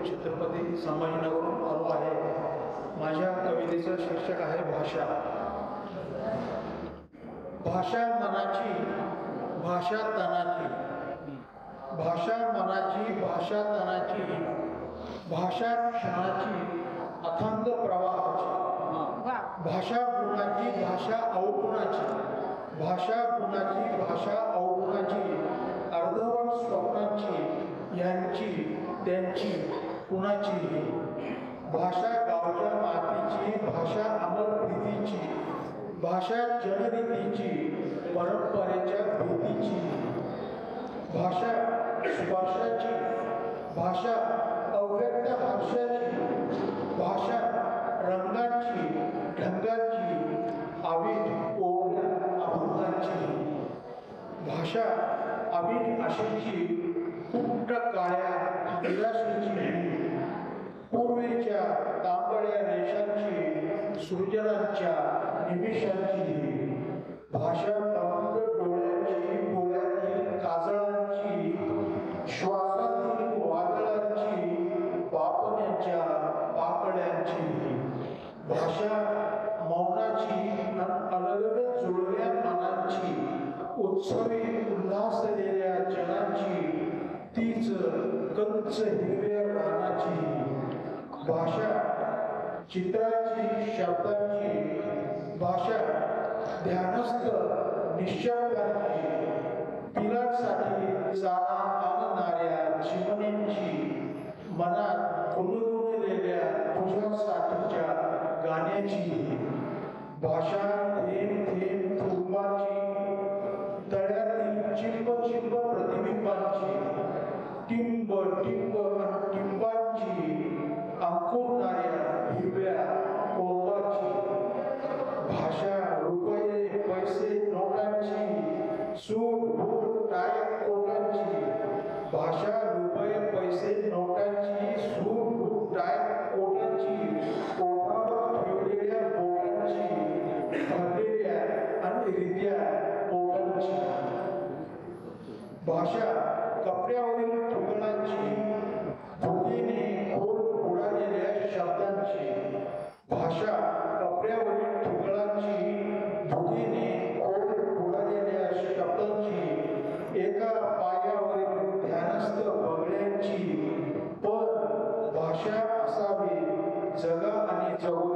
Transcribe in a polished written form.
छत्रपती संभाजीनगरहून आलो आहे। माझ्या कवितेचं शीर्षक आहे भाषा। भाषा मनाची, भाषा तनाची, भाषा मनाची, भाषा तनाची, भाषा क्षणाची, अथांग प्रवाहाची, भाषा गुणाची, भाषा अवगुणाची, भाषा गुणाची, भाषा अवगुणाची, अर्धवट स्वप्नांची, यांची त्यांची कुणाची, भाषा गावच्या मातीची, भाषा अमर प्रीतीची, भाषा जनरीतीची, परंपरेच्या भीतीची, भाषा स्पर्शाची, भाषा अव्यक्त हर्षाची, भाषा रंगाची, ढंगाची, आवित ओढ्या अभंगाची, भाषा अभिन आशेची, कुट्ट काळ्या निराशेची, पूर्वीच्या तांबड्या रेषांची, सृजनांच्या निमिषांची, भाषा तंग डोळ्यांची, डोळ्यातील काजळांची, श्वासातील वादळांची, पापण्याच्या पाकड्यांची, भाषा मौनाची, अलगद जुळव्या मनांची, उत्सवी उल्हासलेल्या जनांची, तीच कंच हिरव्या रानाची, भाषा चित्राची, शब्दांची, भाषा ध्यानस्थ निश्चयाची, तिलासाठी चारा आणणाऱ्या चिमण्यांची, मनात फुलवलेल्या तुझ्यासाठीच्या गाण्याची, भाषा थेंब थेंब थुंबाची, तळ्यातील चिंब चिंब प्रतिबिंबांची, टिंब टिंब टिंबांची, अंकुरणाऱ्या हिरव्या कोंबाची, भाषा रुपये पैसे नोटांची, सूट बूट टाय कोटांची, भाषा रुपये पैसे नोटांची, सूट बूट टाय कोटांची, ओठावर ठेवलेल्या बोटांची, भरलेल्या आणि रित्या पोटांची, भाषा कपड्यावरील ठिगळांची, भुकेने खोल बुडालेल्या शब्दांची, भाषा कपड्यावरील ठिगळांची, भुकेने खोल बुडालेल्या शब्दांची, एका पायावरील ध्यानस्थ बगड्यांची, पण भाषा असावी जगा आणि जगू